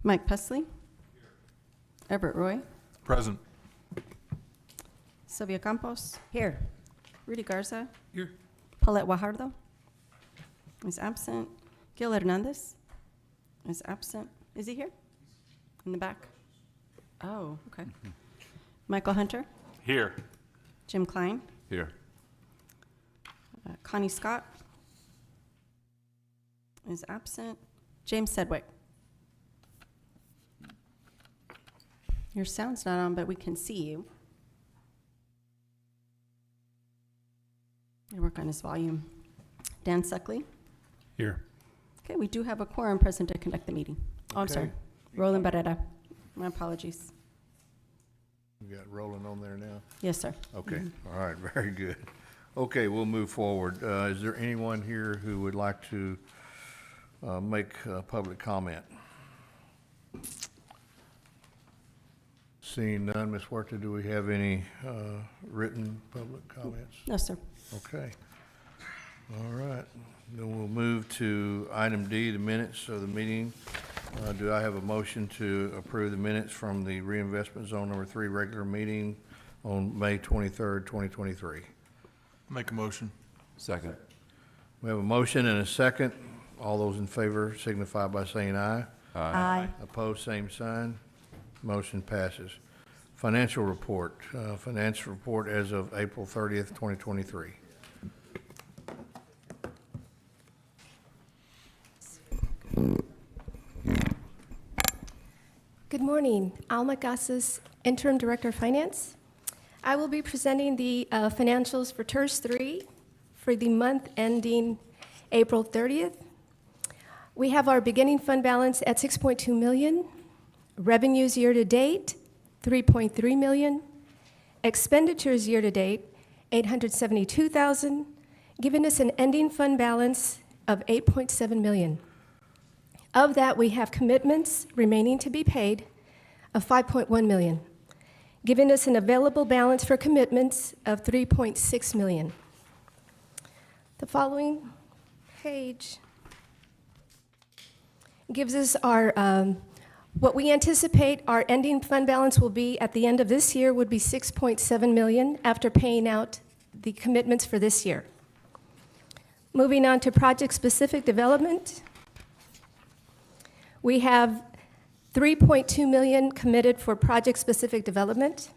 Mike Pesley. Everett Roy. Present. Sylvia Campos. Here. Rudy Garza. Here. Paulette Guajardo is absent. Gil Hernandez is absent. Is he here? In the back? Oh, okay. Michael Hunter. Here. Jim Klein. Here. Connie Scott is absent. James Sedgwick. Your sound's not on, but we can see you. I work on his volume. Dan Suckley. Here. Okay, we do have a quorum present to conduct the meeting. Oh, I'm Okay. sorry. Roland Barrera. My apologies. We got Roland on there now? Yes, sir. Okay, all right, very good. Okay, we'll move forward. Is there anyone here who would like to make public comment? Seeing none, Ms. Huerta, do we have any written public comments? No, sir. Okay. All right, then we'll move to item D, the minutes of the meeting. Do I have a motion to approve the minutes from the reinvestment zone number 3 regular meeting on May 23rd, 2023? Make a motion. Second. We have a motion and a second. All those in favor signify by saying aye. Aye. Opposed, same sign. Motion passes. Financial report. Financial report as of April 30th, 2023. Good morning. Alma Casas, Interim Director of Finance. I will be presenting the financials for TIRZ 3 for the month ending April 30th. We have our beginning fund balance at $6.2 million, revenues year-to-date, $3.3 million, expenditures year-to-date, $872,000, giving us an ending fund balance of $8.7 million. Of that, we have commitments remaining to be paid of $5.1 million, giving us an available balance for commitments of $3.6 million. The following page gives us our, what we anticipate our ending fund balance will be at the end of this year would be $6.7 million after paying out the commitments for this year. Moving on to project-specific development. We have $3.2 million committed for project-specific development.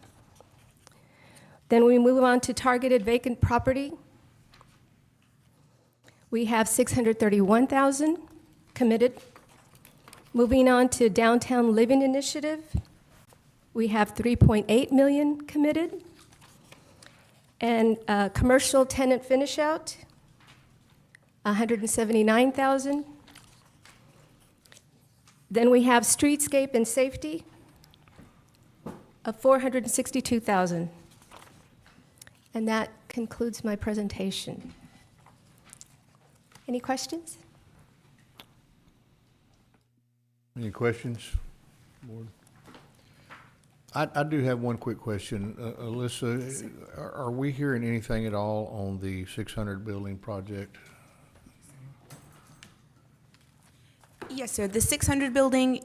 Then we move on to targeted vacant property. We have $631,000 committed. Moving on to downtown living initiative, we have $3.8 million committed. And commercial tenant finish out, $179,000. Then we have streetscape and safety of $462,000. And that concludes my presentation. Any questions? Any questions, board? I do have one quick question. Alyssa, are we hearing anything at all on the 600 building project? Yes, sir. The 600 building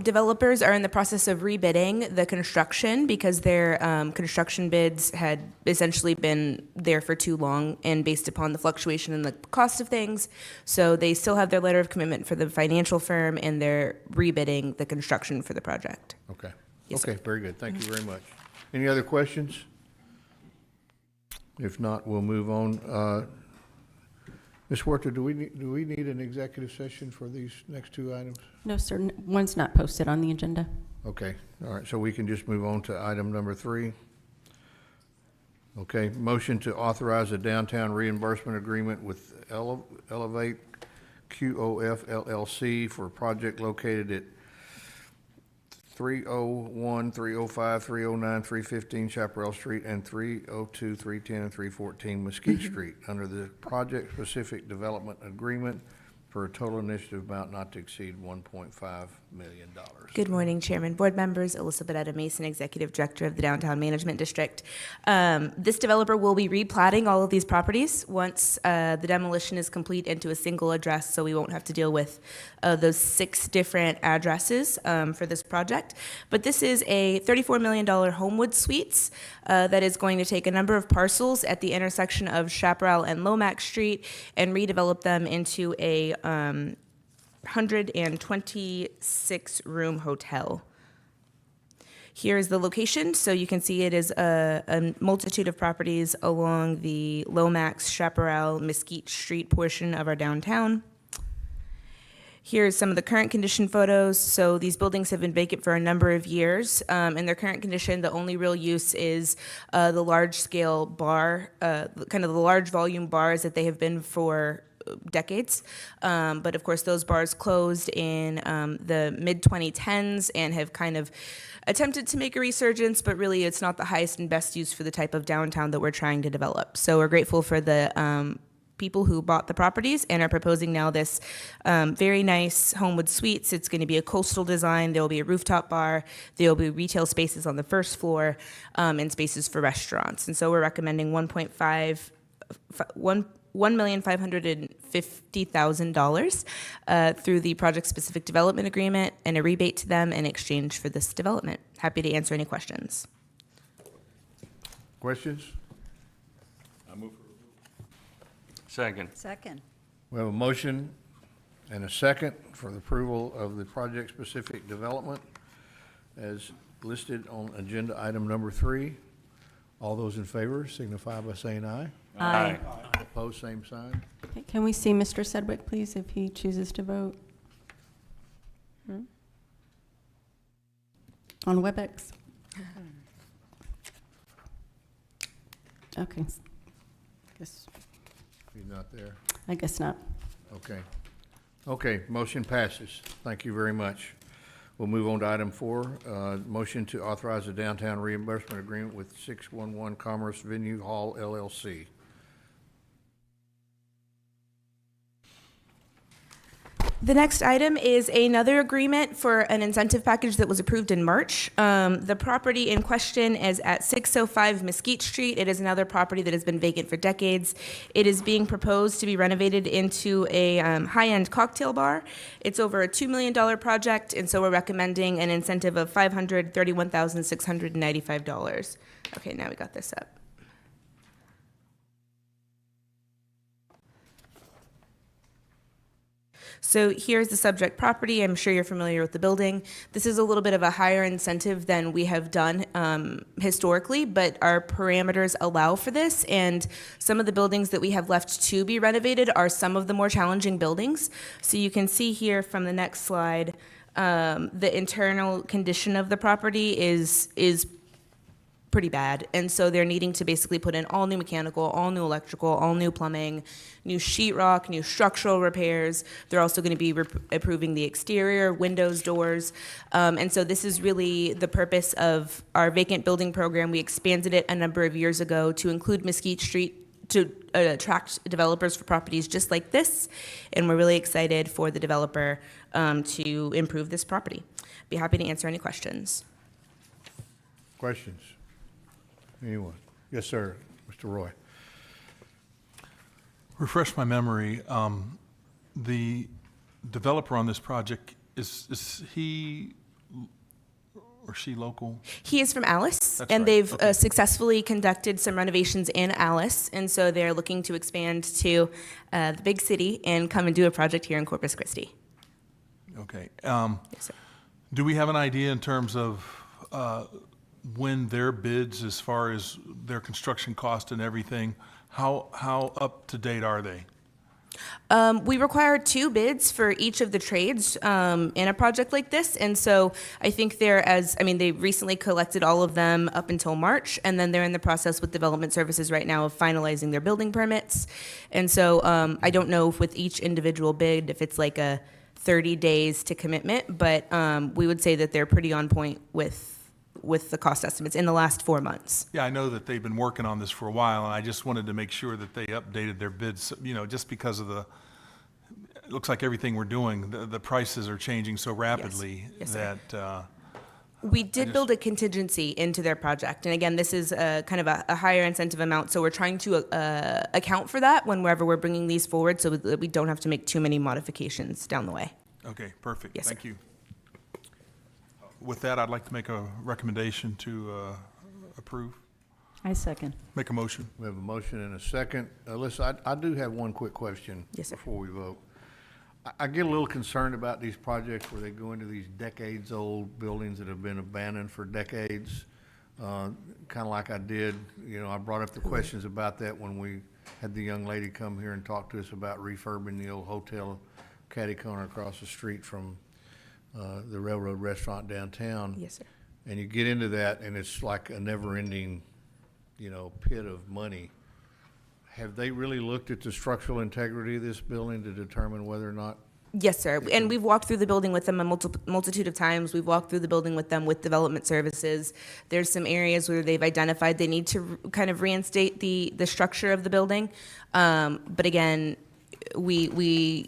developers are in the process of rebidding the construction because their construction bids had essentially been there for too long and based upon the fluctuation in the cost of things. So they still have their letter of commitment for the financial firm and they're rebidding the construction for the project. Okay. Yes, Okay, very good. Thank you very much. Any other questions? If not, we'll move on. Ms. Huerta, do we need an executive session for these next two items? No, sir. One's not posted on the agenda. Okay, all right, so we can just move on to item number 3. Okay, motion to authorize a downtown reimbursement agreement with Elevate QOF LLC for a project located at 301, 305, 309, 315 Chaparral Street, and 302, 310, and 314 Mesquite Street under the project-specific development agreement for a total initiative amount not to exceed $1.5 million. Good morning, Chairman, board members. Elizabeth Mason, Executive Director of the Downtown Management District. This developer will be replatting all of these properties once the demolition is complete into a single address, so we won't have to deal with those 6 different addresses for this project. But this is a $34 million Homewood Suites that is going to take a number of parcels at the intersection of Chaparral and Lomax Street and redevelop them into a 126-room hotel. Here is the location. So you can see it is a multitude of properties along the Lomax, Chaparral, Mesquite Street portion of our downtown. Here's some of the current condition photos. So these buildings have been vacant for a number of years. In their current condition, the only real use is the large-scale bar, kind of the large volume bars that they have been for decades. But of course, those bars closed in the mid-2010s and have kind of attempted to make a resurgence, but really it's not the highest and best use for the type of downtown that we're trying to develop. So we're grateful for the people who bought the properties and are proposing now this very nice Homewood Suites. It's going to be a coastal design. There will be a rooftop bar. There will be retail spaces on the first floor and spaces for restaurants. And so we're recommending $1,550,000 through the project-specific development agreement and a rebate to them in exchange for this development. Happy to answer any questions. Questions? Second. Second. We have a motion and a second for the approval of the project-specific development as listed on agenda item number 3. All those in favor signify by saying aye. Aye. Opposed, same sign. Okay, can we see Mr. Sedgwick, please, if he chooses to vote? On WebEx? Okay. He's not there. I guess not. Okay. Okay, motion passes. Thank you very much. We'll move on to item 4, motion to authorize a downtown reimbursement agreement with 611 Commerce Venue Hall LLC. The next item is another agreement for an incentive package that was approved in March. The property in question is at 605 Mesquite Street. It is another property that has been vacant for decades. It is being proposed to be renovated into a high-end cocktail bar. It's over a $2 million project, and so we're recommending an incentive of $531,695. Okay, now we got this up. So here's the subject property. I'm sure you're familiar with the building. This is a little bit of a higher incentive than we have done historically, but our parameters allow for this. And some of the buildings that we have left to be renovated are some of the more challenging buildings. So you can see here from the next slide, the internal condition of the property is pretty bad. And so they're needing to basically put in all new mechanical, all new electrical, all new plumbing, new sheetrock, new structural repairs. They're also going to be approving the exterior, windows, doors. And so this is really the purpose of our vacant building program. We expanded it a number of years ago to include Mesquite Street to attract developers for properties just like this. And we're really excited for the developer to improve this property. Be happy to answer any questions. Questions? Anyone? Yes, sir. Mr. Roy. Refresh my memory, the developer on this project, is he or she local? He is from Alice, That's and right. they've Okay. successfully conducted some renovations in Alice, and so they're looking to expand to the big city and come and do a project here in Corpus Christi. Okay. Yes, sir. Do we have an idea in terms of when their bids, as far as their construction cost and everything, how up to date are they? We require 2 bids for each of the trades in a project like this, and so I think they recently collected all of them up until March, and then they're in the process with Development Services right now of finalizing their building permits. And so I don't know if with each individual bid, if it's like a 30 days to commitment, but we would say that they're pretty on point with the cost estimates in the last 4 months. Yeah, I know that they've been working on this for a while, and I just wanted to make sure that they updated their bids, just because of looks like everything we're doing, the prices are changing so rapidly Yes, sir. that, We did build a contingency into their project, and again, this is kind of a higher incentive amount, so we're trying to account for that whenever we're bringing these forward, so that we don't have to make too many modifications down the way. okay, perfect. Yes, sir. Thank you. With that, I'd like to make a recommendation to approve. I second. Make a motion. We have a motion and a second. Alyssa, I do have one quick question. Yes, sir. Before we vote. I get a little concerned about these projects where they go into these decades-old buildings that have been abandoned for decades. Kind of like I did, I brought up the questions about that when we had the young lady come here and talk to us about refurbing the old hotel catty corner across the street from the Railroad Restaurant downtown. Yes, sir. And you get into that, and it's like a never-ending, pit of money. Have they really looked at the structural integrity of this building to determine whether or not? Yes, sir. And we've walked through the building with them a multitude of times. We've walked through the building with them with development services. There's some areas where they've identified they need to kind of reinstate the structure of the building. But again, we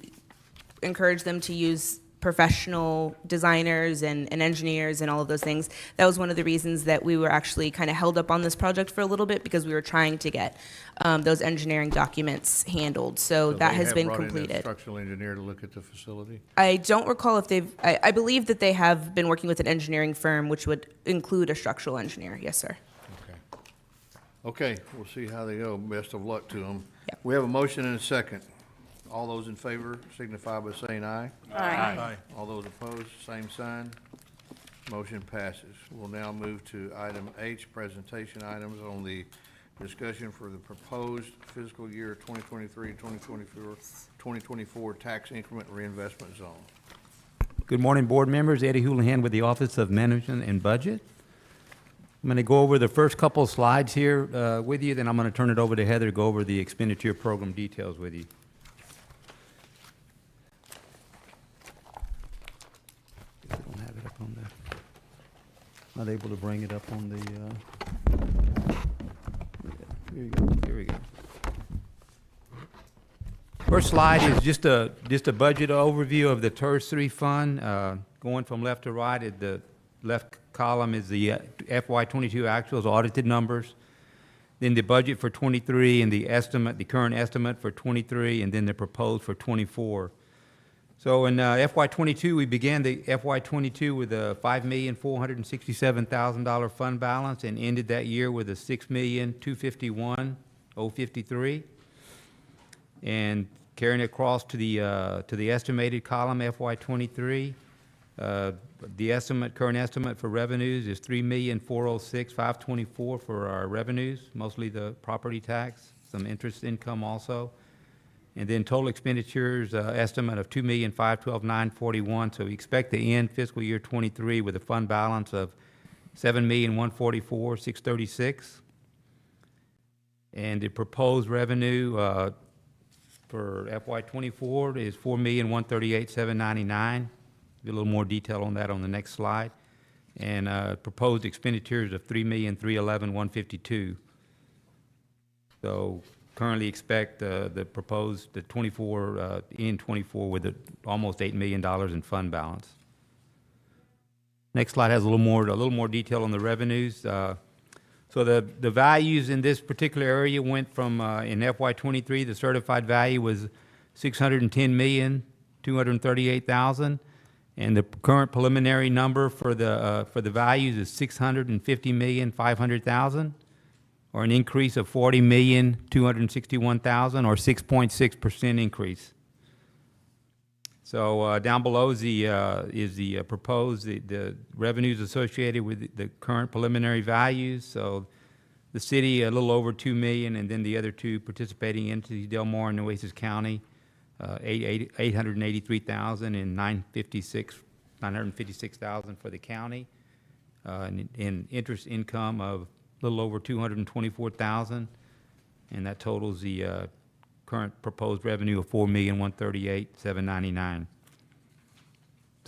encourage them to use professional designers and engineers and all of those things. That was one of the reasons that we were actually kind of held up on this project for a little bit, because we were trying to get those engineering documents handled. So that they has have been brought in a completed. structural engineer to look at the facility? I don't recall if they've, I believe that they have been working with an engineering firm, which would include a structural engineer. Yes, sir. Okay. Okay, we'll see how they go. Best of luck to them. Yep. We have a motion and a second. All those in favor signify by saying aye. Aye. All those opposed, same sign. Motion passes. We'll now move to item H, presentation items on the discussion for the proposed fiscal year 2023-2024 tax increment reinvestment zone. Good morning, board members. Eddie Houlihan with the Office of Management and Budget. I'm going to go over the first couple of slides here with you, then I'm going to turn it over to Heather to go over the expenditure program details with you. I don't have it up on the, not able to bring it up on the, here we go, here we go. First slide is just a budget overview of the TIRZ 3 fund. Going from left to right, at the left column is the FY22 actuals, audited numbers. Then the budget for 23 and the estimate, the current estimate for 23, and then the proposed for 24. So in FY22, we began the FY22 with a $5,467,000 fund balance and ended that year with a $6,251,053. And carrying it across to the estimated column, FY23, the estimate, current estimate for revenues is $3,406,524 for our revenues, mostly the property tax, some interest income also. And then total expenditures estimate of $2,512,941. So we expect to end fiscal year 23 with a fund balance of $7,144,636. And the proposed revenue for FY24 is $4,138,799. A little more detail on that on the next slide. And proposed expenditures of $3,311,152. So currently expect the proposed, the 24, in 24 with almost $8 million in fund balance. Next slide has a little more detail on the revenues. So the values in this particular area went from, in FY23, the certified value was $610,238,000. And the current preliminary number for the values is $650,500,000, or an increase of $40,261,000, or 6.6% increase. So down below is the proposed the revenues associated with the current preliminary values. So the city a little over $2 million, and then the other two participating entities, Del Mar and Nueces County, $883,000 and $956,000 for the county, and interest income of a little over $224,000, and that totals the current proposed revenue of $4,138,799.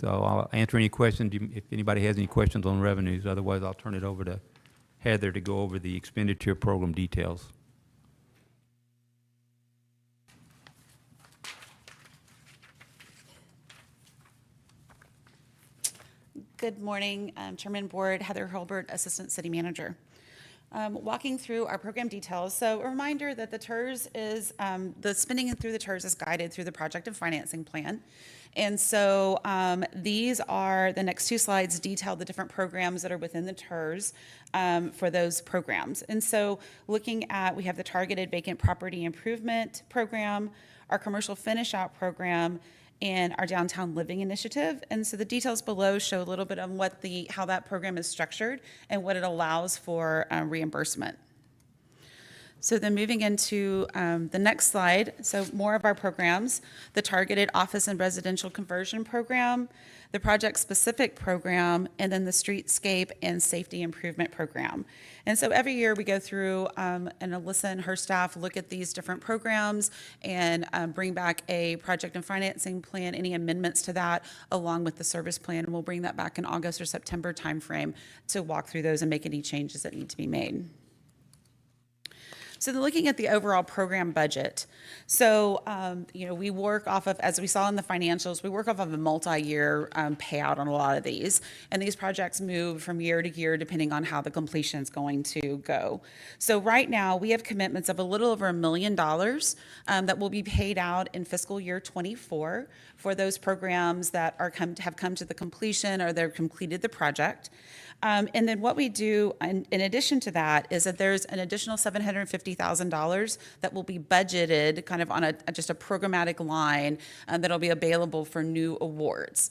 So I'll answer any questions if anybody has any questions on revenues. Otherwise, I'll turn it over to Heather to go over the expenditure program details. Good morning, Chairman Board, Heather Hulbert, Assistant City Manager. Walking through our program details. So a reminder that the TIRZ is, the spending through the TIRZ is guided through the project and financing plan. And so these are, the next two slides detail the different programs that are within the TIRZ for those programs. And so looking at, we have the Targeted Vacant Property Improvement Program, our Commercial Finish Out Program, and our Downtown Living Initiative. And so the details below show a little bit on how that program is structured and what it allows for reimbursement. So then moving into the next slide, so more of our programs, the Targeted Office and Residential Conversion Program, the Project-Specific Program, and then the Streetscape and Safety Improvement Program. And so every year we go through, and Alyssa and her staff look at these different programs and bring back a project and financing plan, any amendments to that, along with the service plan. And we'll bring that back in August or September timeframe to walk through those and make any changes that need to be made. So then looking at the overall program budget. So, we work off of, as we saw in the financials, we work off of a multi-year payout on a lot of these. And these projects move from year to year depending on how the completion is going to go. So right now we have commitments of a little over $1 million that will be paid out in fiscal year 24 for those programs that have come to the completion or they've completed the project. And then what we do in addition to that is that there's an additional $750,000 that will be budgeted kind of on just a programmatic line that'll be available for new awards.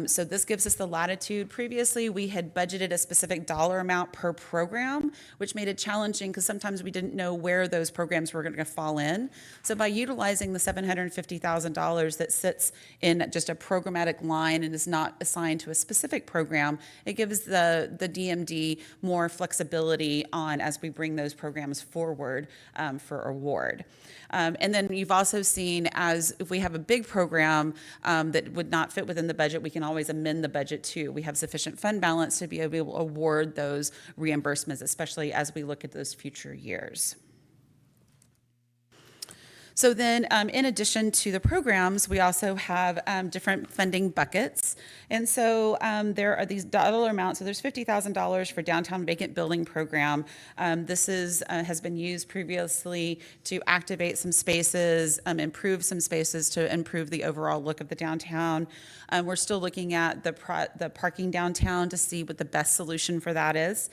So this gives us the latitude. Previously, we had budgeted a specific dollar amount per program, which made it challenging because sometimes we didn't know where those programs were going to fall in. So by utilizing the $750,000 that sits in just a programmatic line and is not assigned to a specific program, it gives the DMD more flexibility on as we bring those programs forward for award. And then you've also seen as if we have a big program that would not fit within the budget, we can always amend the budget too. We have sufficient fund balance to be able to award those reimbursements, especially as we look at those future years. So then, in addition to the programs, we also have different funding buckets. And so there are these dollar amounts. So there's $50,000 for Downtown Vacant Building Program. This has been used previously to activate some spaces, improve some spaces to improve the overall look of the downtown. We're still looking at the parking downtown to see what the best solution for that is.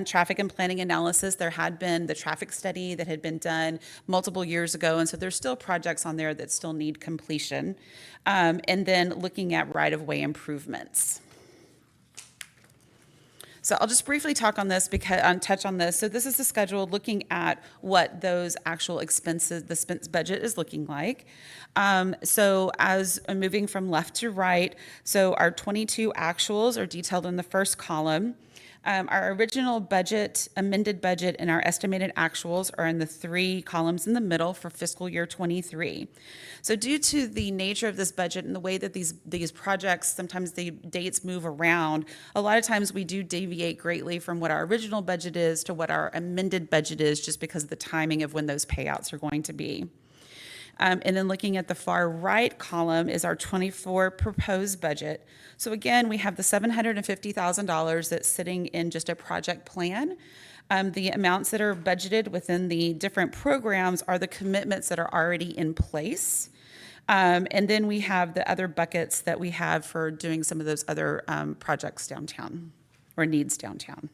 Traffic and planning analysis, there had been the traffic study that had been done multiple years ago, and so there's still projects on there that still need completion. And then looking at right-of-way improvements. So I'll just briefly talk on this touch on this. So this is the schedule looking at what those actual expenses, the expense budget is looking like. So as I'm moving from left to right, so our 22 actuals are detailed in the first column. Our original budget, amended budget, and our estimated actuals are in the 3 columns in the middle for fiscal year 23. So due to the nature of this budget and the way that these projects, sometimes the dates move around, a lot of times we do deviate greatly from what our original budget is to what our amended budget is just because of the timing of when those payouts are going to be. And then looking at the far right column is our 24 proposed budget. So again, we have the $750,000 that's sitting in just a project plan. The amounts that are budgeted within the different programs are the commitments that are already in place. And then we have the other buckets that we have for doing some of those other projects downtown or needs downtown.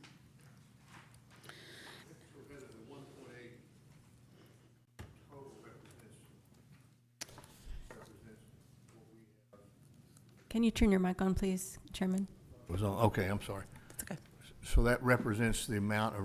Can you turn your mic on, please, Chairman? It was on, okay, I'm sorry. That's okay. So that represents the amount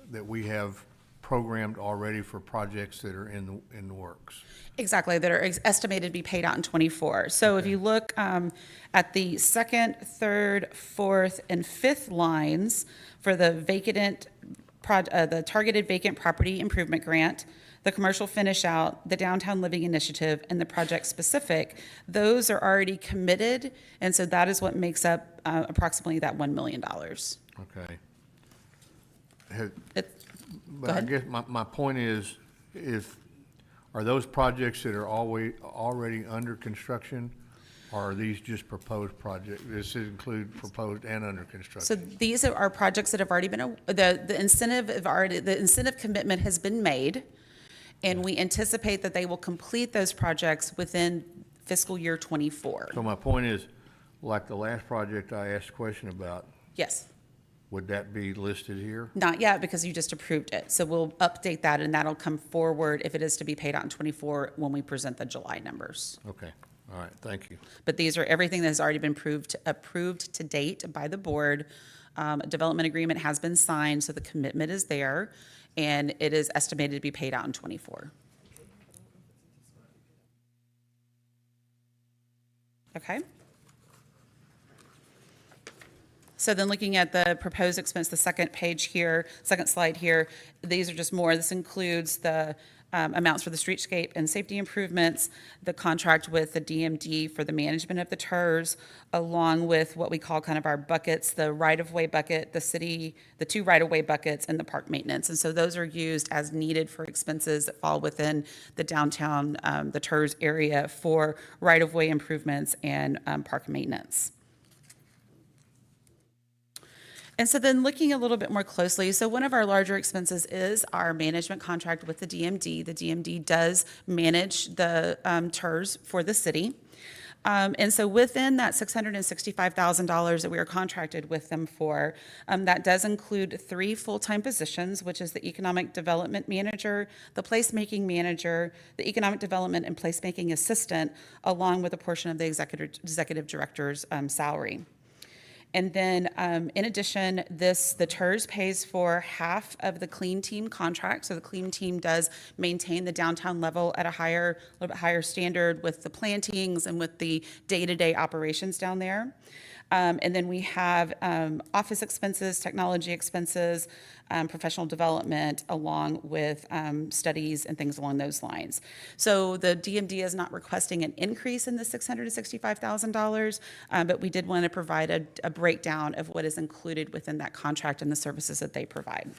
that we have programmed already for projects that are in the works. Exactly, that are estimated to be paid out in 24. So if you look at the second, third, fourth, and fifth lines for the the Targeted Vacant Property Improvement Grant, the Commercial Finish Out, the Downtown Living Initiative, and the Project Specific, those are already committed, and so that is what makes up approximately that $1 million. Okay. Go But I ahead. guess my point is, are those projects that are already under construction, Or are these just proposed projects? This include proposed and under So construction? these are projects that have already been, the incentive have already, the incentive commitment has been made, and we anticipate that they will complete those projects within fiscal year '24. So my point is, like the last project I asked a question about, Yes, would that be listed here? not yet, because you just approved it. So we'll update that, and that'll come forward if it is to be paid out in '24 when we present the July numbers. Okay, all right, thank you. But these are everything that has already been approved to date by the board. A development agreement has been signed, so the commitment is there, and it is estimated to be paid out in '24. Okay? So then looking at the proposed expense, the second page here, second slide here, these are just more. This includes the amounts for the streetscape and safety improvements, the contract with the DMD for the management of the TIRZ, along with what we call kind of our buckets, the right-of-way bucket, the two right-of-way buckets, and the park maintenance. And so those are used as needed for expenses that fall within the downtown, the TIRZ area for right-of-way improvements and park maintenance. And so then looking a little bit more closely, so one of our larger expenses is our management contract with the DMD. The DMD does manage the TIRZ for the city. And so within that $665,000 that we are contracted with them for, that does include 3 full-time positions, which is the economic development manager, the placemaking manager, the economic development and placemaking assistant, along with a portion of the executive director's salary. And then, in addition, the TIRZ pays for half of the clean team contract. So the clean team does maintain the downtown level at a little bit higher standard with the plantings and with the day-to-day operations down there. And then we have office expenses, technology expenses, professional development, along with studies and things along those lines. So the DMD is not requesting an increase in the $665,000, but we did want to provide a breakdown of what is included within that contract and the services that they provide.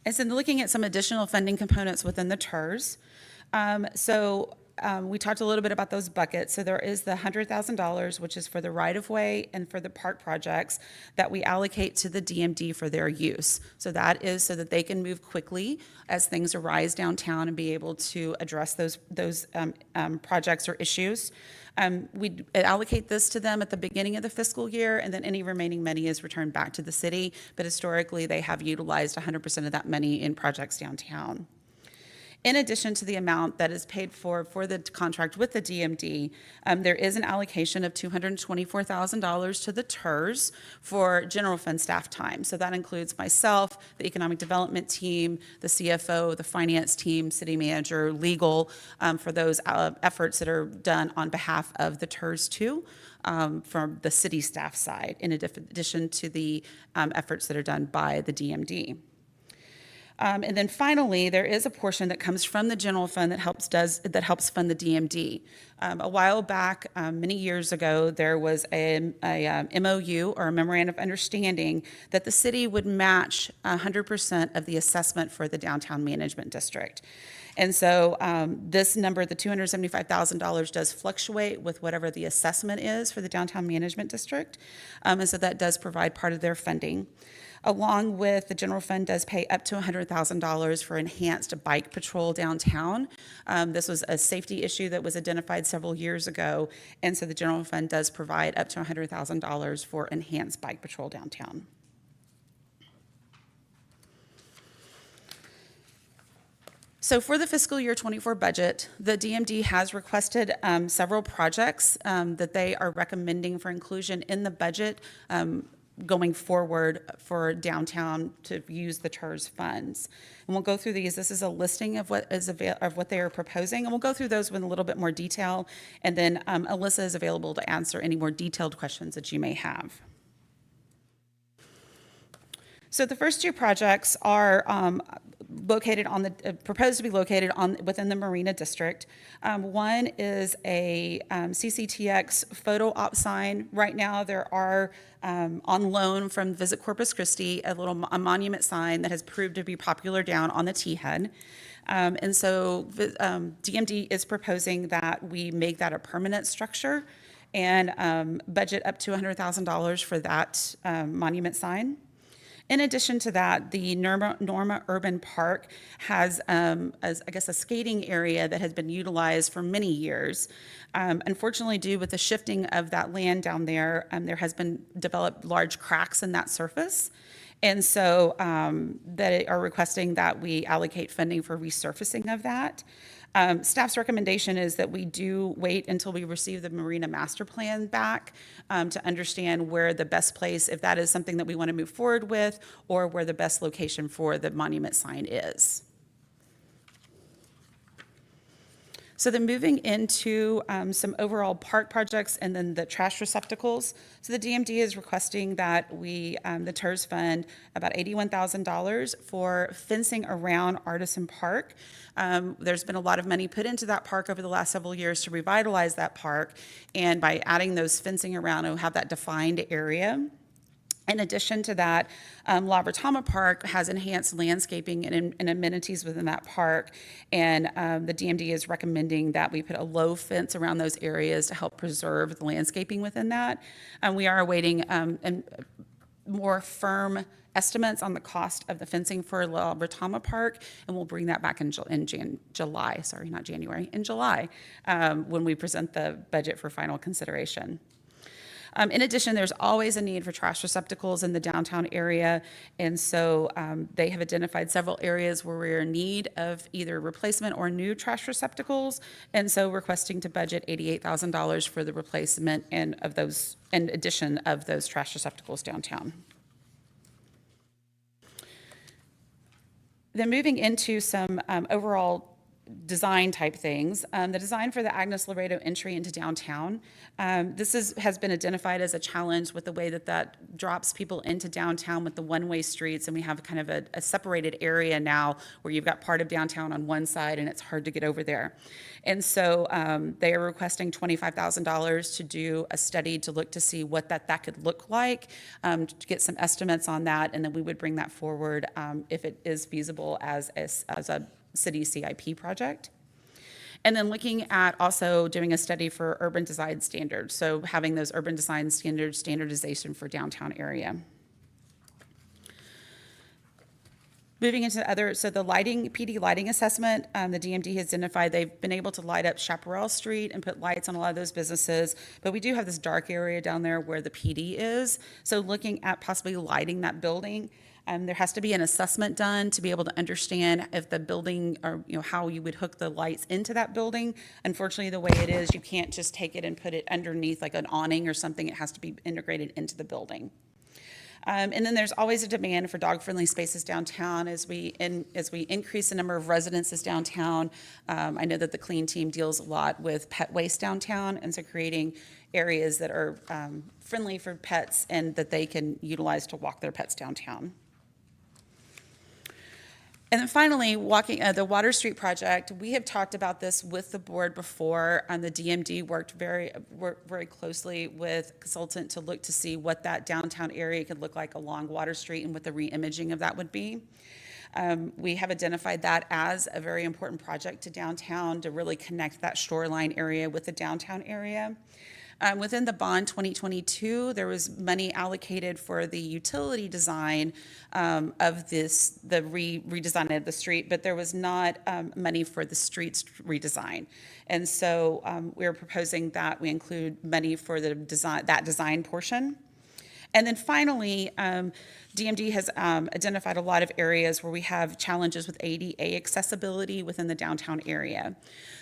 And so looking at some additional funding components within the TIRZ. We talked a little bit about those buckets. So there is the $100,000, which is for the right-of-way and for the park projects that we allocate to the DMD for their use. So that is so that they can move quickly as things arise downtown and be able to address those projects or issues. We allocate this to them at the beginning of the fiscal year, and then any remaining money is returned back to the city. But historically, they have utilized 100% of that money in projects downtown. In addition to the amount that is paid for the contract with the DMD, there is an allocation of $224,000 to the TIRZ for general fund staff time. So that includes myself, the economic development team, the CFO, the finance team, city manager, legal, for those efforts that are done on behalf of the TIRZ too, from the city staff side, in addition to the efforts that are done by the DMD. And then finally, there is a portion that comes from the general fund that helps fund the DMD. A while back, many years ago, there was a MOU or a memorandum of understanding that the city would match 100% of the assessment for the downtown management district. And so this number, the $275,000, does fluctuate with whatever the assessment is for the downtown management district. And so that does provide part of their funding. Along with, the general fund does pay up to $100,000 for enhanced bike patrol downtown. This was a safety issue that was identified several years ago, and so the general fund does provide up to $100,000 for enhanced bike patrol downtown. So for the fiscal year '24 budget, the DMD has requested several projects that they are recommending for inclusion in the budget going forward for downtown to use the TIRZ funds. And we'll go through these. This is a listing of what they are proposing, and we'll go through those with a little bit more detail. And then Alyssa is available to answer any more detailed questions that you may have. So the first 2 projects are located on the, proposed to be located within the Marina District. One is a CCTX photo op sign. Right now, there are on loan from Visit Corpus Christi, a monument sign that has proved to be popular down on the T-head. And so DMD is proposing that we make that a permanent structure and budget up to $100,000 for that monument sign. In addition to that, the Norma Urban Park has, as I guess, a skating area that has been utilized for many years. Unfortunately, due with the shifting of that land down there, there has been developed large cracks in that surface. And so they are requesting that we allocate funding for resurfacing of that. Staff's recommendation is that we do wait until we receive the Marina Master Plan back to understand where the best place, if that is something that we want to move forward with, or where the best location for the monument sign is. So then moving into some overall park projects and then the trash receptacles. So the DMD is requesting that we, the TIRZ fund about $81,000 for fencing around Artisan Park. There's been a lot of money put into that park over the last several years to revitalize that park. And by adding those fencing around, it'll have that defined area. In addition to that, La Bretama Park has enhanced landscaping and amenities within that park, and the DMD is recommending that we put a low fence around those areas to help preserve the landscaping within that. We are awaiting more firm estimates on the cost of the fencing for La Bretama Park, and we'll bring that back in July, sorry, not January, in July, when we present the budget for final consideration. In addition, there's always a need for trash receptacles in the downtown area, and so they have identified several areas where we're in need of either replacement or new trash receptacles, and so requesting to budget $88,000 for the replacement and of those, in addition of those trash receptacles downtown. Then moving into some overall design type things. The design for the Agnes Laredo entry into downtown. This has been identified as a challenge with the way that drops people into downtown with the one-way streets, and we have kind of a separated area now where you've got part of downtown on one side and it's hard to get over there. And so they are requesting $25,000 to do a study to look to see what that could look like, to get some estimates on that, and then we would bring that forward if it is feasible as a city CIP project. And then looking at also doing a study for urban design standards. So having those urban design standards, standardization for downtown area. Moving into other, so the lighting, PD lighting assessment, the DMD has identified they've been able to light up Chaparral Street and put lights on a lot of those businesses, but we do have this dark area down there where the PD is. So looking at possibly lighting that building. There has to be an assessment done to be able to understand if the building, or how you would hook the lights into that building. Unfortunately, the way it is, you can't just take it and put it underneath like an awning or something. It has to be integrated into the building. And then there's always a demand for dog-friendly spaces downtown as we increase the number of residences downtown. I know that the clean team deals a lot with pet waste downtown, and so creating areas that are friendly for pets and that they can utilize to walk their pets downtown. And then finally, the Water Street project, we have talked about this with the board before. The DMD worked very closely with a consultant to look to see what that downtown area could look like along Water Street and what the re-imaging of that would be. We have identified that as a very important project to downtown to really connect that shoreline area with the downtown area. Within the bond 2022, there was money allocated for the utility design of the redesign of the street, but there was not money for the streets redesign. And so we're proposing that we include money for the design portion. And then finally, DMD has identified a lot of areas where we have challenges with ADA accessibility within the downtown area.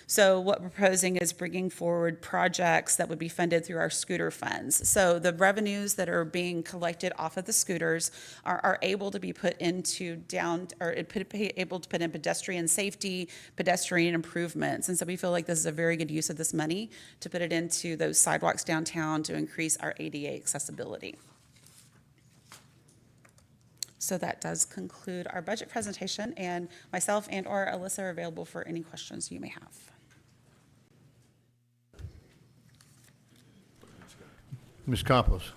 So what we're proposing is bringing forward projects that would be funded through our scooter funds. So the revenues that are being collected off of the scooters are able to be put into able to put in pedestrian safety, pedestrian improvements. And so we feel like this is a very good use of this money to put it into those sidewalks downtown to increase our ADA accessibility. So that does conclude our budget presentation, and myself and/or Alyssa are available for any questions you may have. Ms. Campos?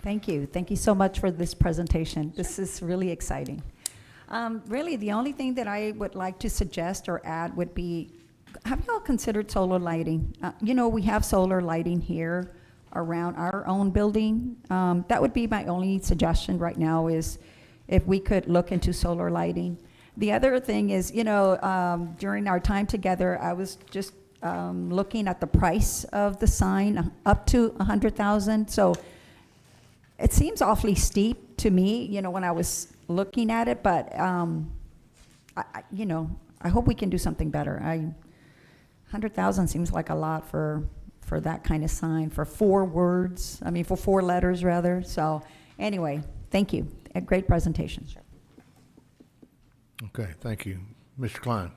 Thank you. Thank you so much for this presentation. This is really exciting. Really, the only thing that I would like to suggest or add would be, have you all considered solar lighting? You know, we have solar lighting here around our own building. That would be my only suggestion right now, is if we could look into solar lighting. The other thing is, you know, during our time together, I was just looking at the price of the sign, up to 100,000. So it seems awfully steep to me, you know, when I was looking at it, but, you know, I hope we can do something better. 100,000 seems like a lot for that kind of sign, for 4 words, I mean, for 4 letters, rather. So anyway, thank you. A great presentation. Sure. Okay, thank you. Mr. Klein?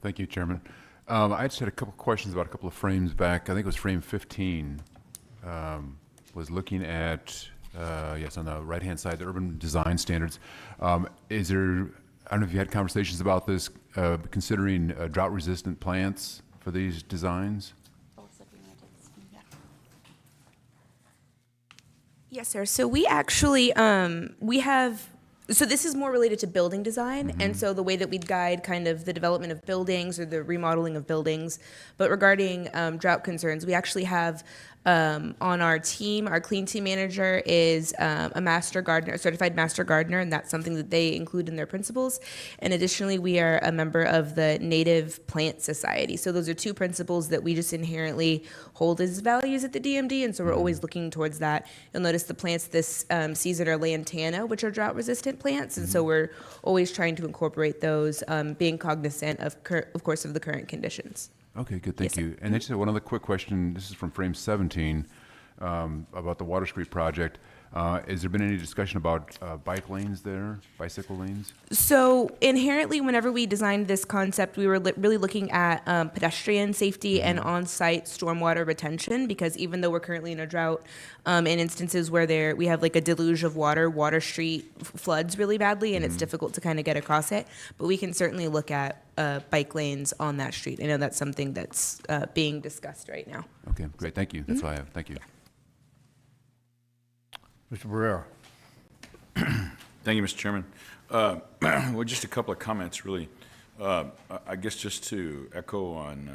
Thank you, Chairman. I just had a couple questions about a couple of frames back. I think it was frame 15. Was looking at, yes, on the right-hand side, the urban design standards. Is there, I don't know if you had conversations about this, considering drought-resistant plants for these designs? Yes, sir. So we actually, we have, so this is more related to building design, and so the way that we'd guide kind of the development of buildings or the remodeling of buildings. But regarding drought concerns, we actually have on our team, our clean team manager is a master gardener, a certified master gardener, and that's something that they include in their principles. And additionally, we are a member of the Native Plant Society. So those are 2 principles that we just inherently hold as values at the DMD, and so we're always looking towards that. You'll notice the plants this season are lantana, which are drought-resistant plants, and so we're always trying to incorporate those, being cognizant of course, of the current conditions. Okay, good, thank Yes, sir. you. And just one other quick question. This is from frame 17, about the Water Street project. Has there been any discussion about bike lanes there, bicycle lanes? So inherently, whenever we designed this concept, we were really looking at pedestrian safety and on-site stormwater retention, because even though we're currently in a drought, in instances where we have like a deluge of water, Water Street floods really badly, and it's difficult to kind of get across it. But we can certainly look at bike lanes on that street. I know that's something that's being discussed right now. Okay, great, thank you. That's all I have. Thank you. Mr. Barrera? Thank you, Mr. Chairman. Well, just a couple of comments, really. I guess just to echo on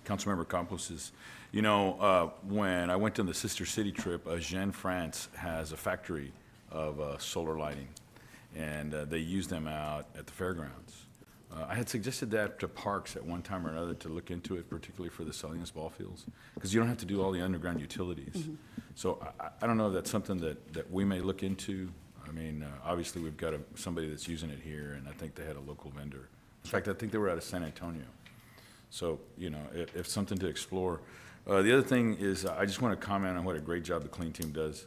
Councilmember Campos's, you know, when I went on the Sister City trip, Jean France has a factory of solar lighting, and they use them out at the fairgrounds. I had suggested that to parks at one time or another to look into it, particularly for the Salinas ball fields, because you don't have to do all the underground utilities. So I don't know if that's something that we may look into. I mean, obviously, we've got somebody that's using it here, and I think they had a local vendor. In fact, I think they were out of San Antonio. So, you know, if something to explore. The other thing is, I just want to comment on what a great job the clean team does.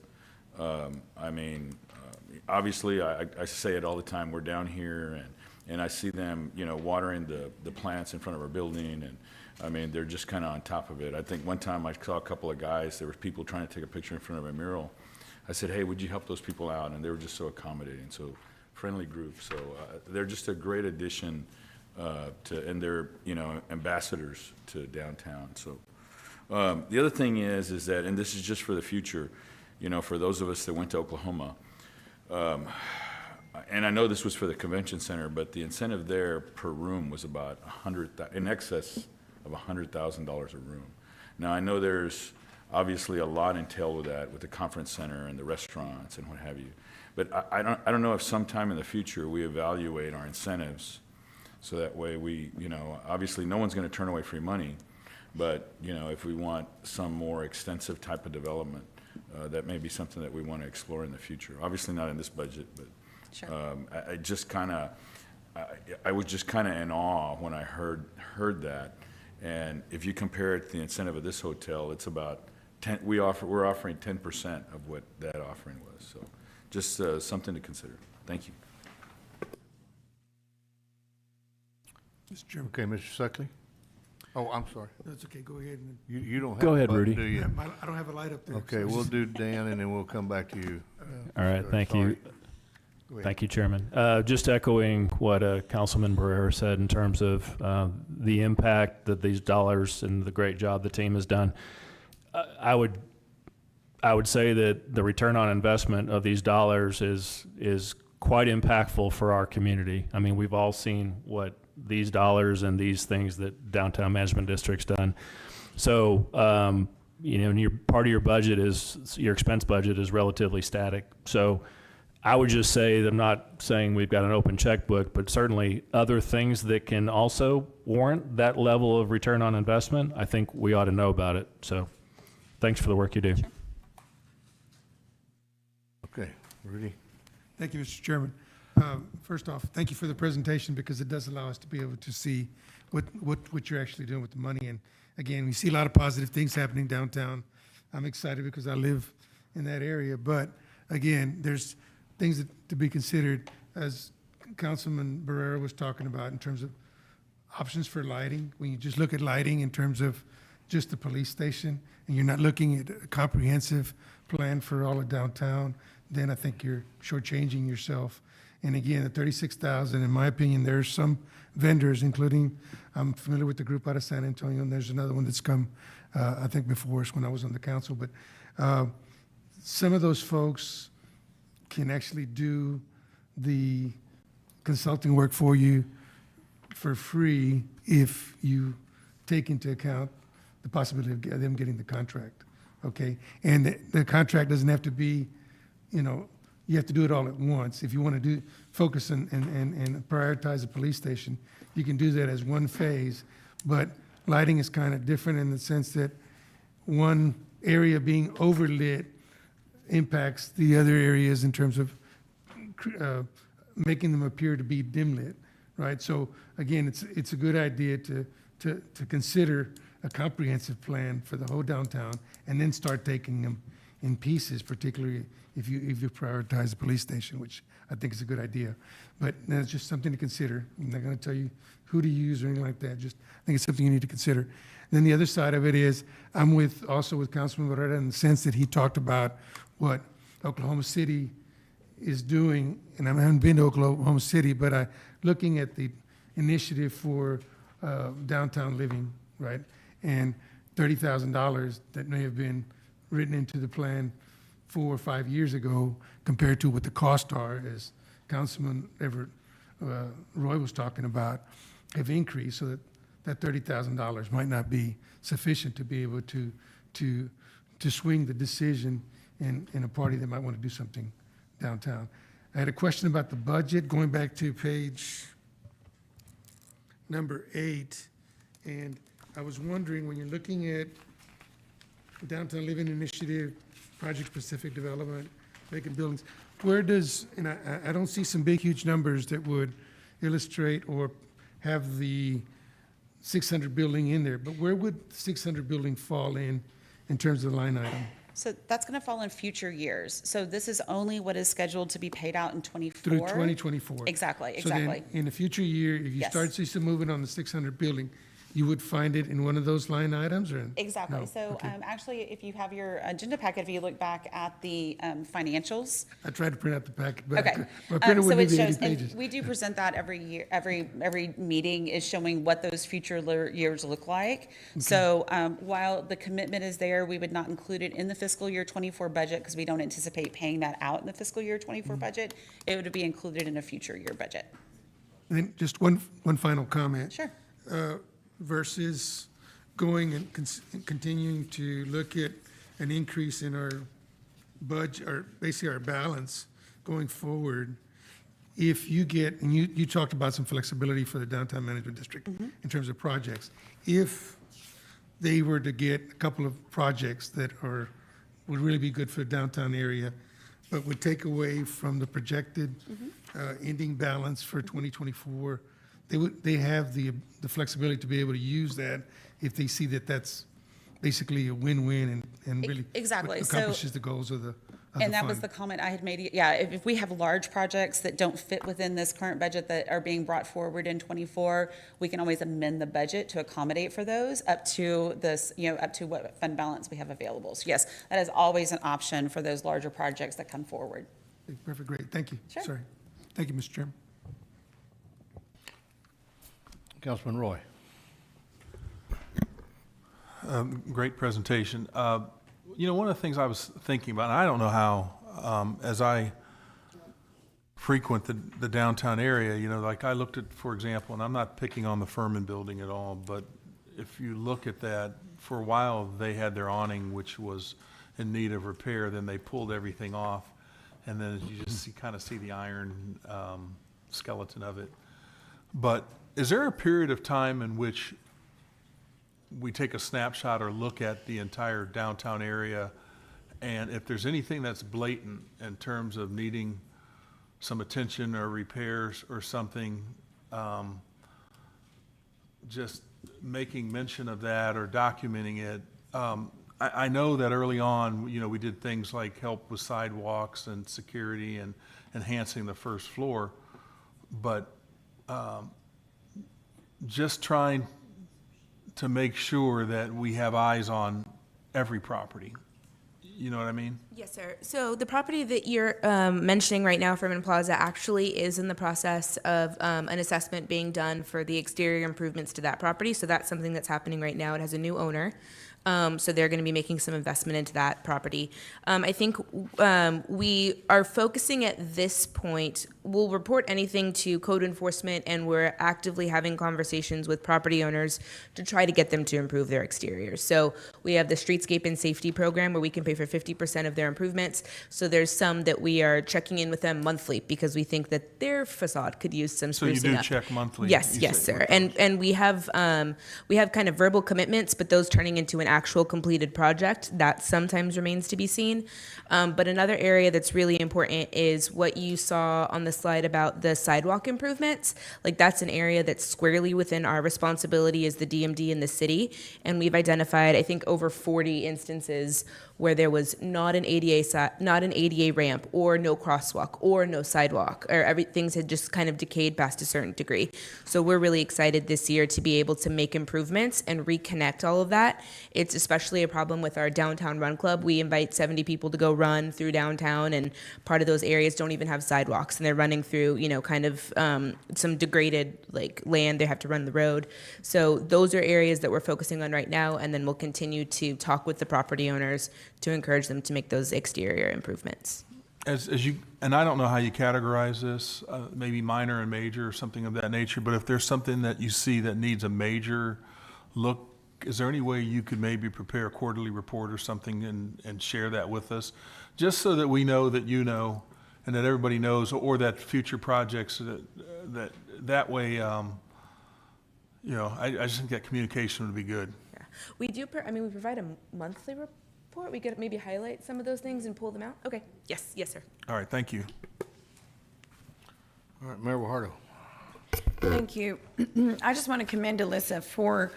I mean, obviously, I say it all the time. We're down here, and I see them, you know, watering the plants in front of our building, and I mean, they're just kind of on top of it. I think one time I saw a couple of guys, there were people trying to take a picture in front of a mural. I said, hey, would you help those people out? And they were just so accommodating, so friendly group. So they're just a great addition and they're, you know, ambassadors to downtown. So the other thing is that, and this is just for the future, you know, for those of us that went to Oklahoma, and I know this was for the convention center, but the incentive there per room was about in excess of $100,000 a room. Now, I know there's obviously a lot entailed with that, with the conference center and the restaurants and what have you. But I don't know if sometime in the future we evaluate our incentives, so that way we, you know, obviously no one's going to turn away free money, but, you know, if we want some more extensive type of development, that may be something that we want to explore in the future. Obviously not in this budget, but Sure. I just kind of, I was just kind of in awe when I heard that. And if you compare it to the incentive of this hotel, it's about 10. We're offering 10% of what that offering was. So, just something to consider. Thank you. Mr. Chairman. Okay, Mr. Suckley? Oh, I'm sorry. That's okay, go ahead. And You don't have Go a ahead, button, Rudy. do you? I don't have a light up there. Okay, so we'll do Dan, and then we'll come back to you. All right, thank you. Sorry. Go ahead. Thank you, Chairman. Just echoing what Councilman Barrera said in terms of the impact that these dollars and the great job the team has done. I would say that the return on investment of these dollars is quite impactful for our community. I mean, we've all seen what these dollars and these things that Downtown Management District's done. So, and part of your budget is, your expense budget is relatively static. So I would just say that I'm not saying we've got an open checkbook, but certainly other things that can also warrant that level of return on investment, I think we ought to know about it. So thanks for the work you do. Okay, Rudy? Thank you, Mr. Chairman. First off, thank you for the presentation because it does allow us to be able to see what you're actually doing with the money. And again, we see a lot of positive things happening downtown. I'm excited because I live in that area. But again, there's things to be considered, as Councilman Barrera was talking about, in terms of options for lighting. When you just look at lighting in terms of just the police station, and you're not looking at a comprehensive plan for all of downtown, then I think you're shortchanging yourself. And again, the 36,000, in my opinion, there's some vendors, including, I'm familiar with the group out of San Antonio, and there's another one that's come, I think before us when I was on the council, but some of those folks can actually do the consulting work for you for free if you take into account the possibility of them getting the contract, okay? And the contract doesn't have to be, you have to do it all at once. If you want to focus and prioritize the police station, you can do that as one phase. But lighting is kind of different in the sense that one area being overlit impacts the other areas in terms of making them appear to be dim lit, right? So again, it's a good idea to consider a comprehensive plan for the whole downtown and then start taking them in pieces, particularly if you prioritize the police station, which I think is a good idea. But that's just something to consider. I'm not going to tell you who to use or anything like that. Just I think it's something you need to consider. Then the other side of it is I'm also with Councilman Barrera in the sense that he talked about what Oklahoma City is doing, and I haven't been to Oklahoma City, but looking at the initiative for downtown living, right? And $30,000 that may have been written into the plan 4 or 5 years ago compared to what the costs are, as Councilman Everett Roy was talking about, have increased, so that $30,000 might not be sufficient to be able to swing the decision in a party that might want to do something downtown. I had a question about the budget, going back to page number 8, and I was wondering, when you're looking at Downtown Living Initiative, project-specific development, vacant buildings, where does, and I don't see some big, huge numbers that would illustrate or have the 600 building in there, but where would 600 building fall in terms of the line item? So that's going to fall in future years. So this is only what is scheduled to be paid out in '24. Through 2024? Exactly, So then, exactly. in the future year, if you Yes. start to see some movement on the 600 building, you would find it in one of those line items, or? Exactly. No? So Okay. actually, if you have your agenda packet, if you look back at the financials. I tried to print out the packet, but Okay. my printer So wouldn't it be 80 shows, and pages. we do present that every year, every meeting is showing what those future years look like. So while the commitment is there, we would not include it in the fiscal year '24 budget because we don't anticipate paying that out in the fiscal year '24 budget. It would be included in a future year budget. And then just one final comment. Sure. Versus going and continuing to look at an increase in our budget, or basically our balance going forward. If you get, and you talked about some flexibility for the downtown management district in terms of projects. If they were to get a couple of projects that would really be good for the downtown area, but would take away from the projected ending balance for 2024, they have the flexibility to be able to use that if they see that that's basically a win-win and really Exactly. So- accomplishes the goals of the And that was fund. the comment I had made. Yeah, if we have large projects that don't fit within this current budget that are being brought forward in '24, we can always amend the budget to accommodate for those up to this, up to what fund balance we have available. So yes, that is always an option for those larger projects that come forward. Perfect, great, thank you. Sure. Sorry. Thank you, Mr. Chairman. Councilman Roy. Great presentation. One of the things I was thinking about, and I don't know how, as I frequent the downtown area, like I looked at, for example, and I'm not picking on the Furman building at all, but if you look at that, for a while, they had their awning, which was in need of repair, then they pulled everything off, and then you just kind of see the iron skeleton of it. But is there a period of time in which we take a snapshot or look at the entire downtown area, and if there's anything that's blatant in terms of needing some attention or repairs or something, just making mention of that or documenting it? I know that early on, we did things like help with sidewalks and security and enhancing the first floor, but just trying to make sure that we have eyes on every property. You know what I mean? Yes, sir. So the property that you're mentioning right now, Furman Plaza, actually is in the process of an assessment being done for the exterior improvements to that property. So that's something that's happening right now. It has a new owner. So they're going to be making some investment into that property. I think we are focusing at this point, we'll report anything to code enforcement, and we're actively having conversations with property owners to try to get them to improve their exteriors. So we have the Streetscape and Safety Program where we can pay for 50% of their improvements. So there's some that we are checking in with them monthly because we think that their facade could use some sprucing up. So you do check monthly? Yes, yes, sir. And we have kind of verbal commitments, but those turning into an actual completed project, that sometimes remains to be seen. But another area that's really important is what you saw on the slide about the sidewalk improvements. Like, that's an area that's squarely within our responsibility as the DMD in the city. And we've identified, I think, over 40 instances where there was not an ADA ramp, or no crosswalk, or no sidewalk, or things had just kind of decayed past a certain degree. So we're really excited this year to be able to make improvements and reconnect all of that. It's especially a problem with our downtown run club. We invite 70 people to go run through downtown, and part of those areas don't even have sidewalks, and they're running through, kind of some degraded land. They have to run the road. So those are areas that we're focusing on right now, and then we'll continue to talk with the property owners to encourage them to make those exterior improvements. As you, and I don't know how you categorize this, maybe minor and major or something of that nature, but if there's something that you see that needs a major look, is there any way you could maybe prepare a quarterly report or something and share that with us? Just so that we know that you know, and that everybody knows, or that future projects, that way, I just think that communication would be good. Yeah. We do, we provide a monthly report. We could maybe highlight some of those things and pull them out. Okay. Yes, yes, sir. All right, thank you. All right, Mayor Guajardo. Thank you. I just want to commend Alyssa for,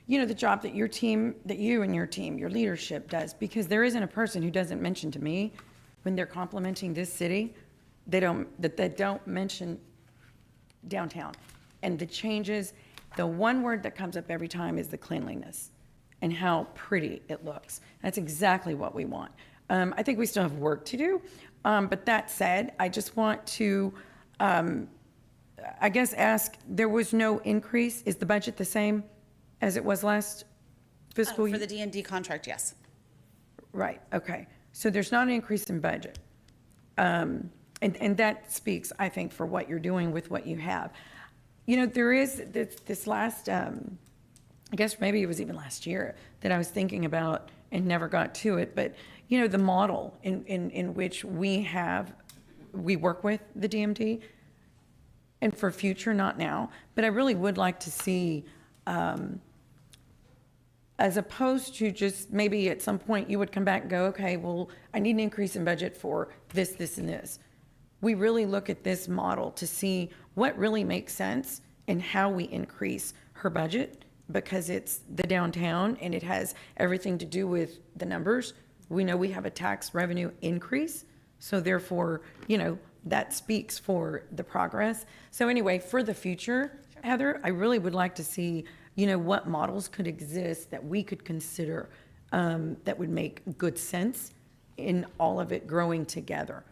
the job that you and your team, your leadership does, because there isn't a person who doesn't mention to me when they're complimenting this city, they don't mention downtown. And the changes, the one word that comes up every time is the cleanliness and how pretty it looks. That's exactly what we want. I think we still have work to do. But that said, I just want to, ask, there was no increase. Is the budget the same as it was last fiscal year? For the DMD contract, yes. Right, okay. So there's not an increase in budget. And that speaks, I think, for what you're doing with what you have. There is this last, I guess maybe it was even last year that I was thinking about and never got to it, but, the model in which we work with the DMD, and for future, not now, but I really would like to see, as opposed to just maybe at some point you would come back and go, okay, well, I need an increase in budget for this, this, and this. We really look at this model to see what really makes sense and how we increase her budget, because it's the downtown and it has everything to do with the numbers. We know we have a tax revenue increase, so therefore, that speaks for the progress. So anyway, for the future, Heather, I really would like to see, what models could exist that we could consider that would make good sense in all of it growing together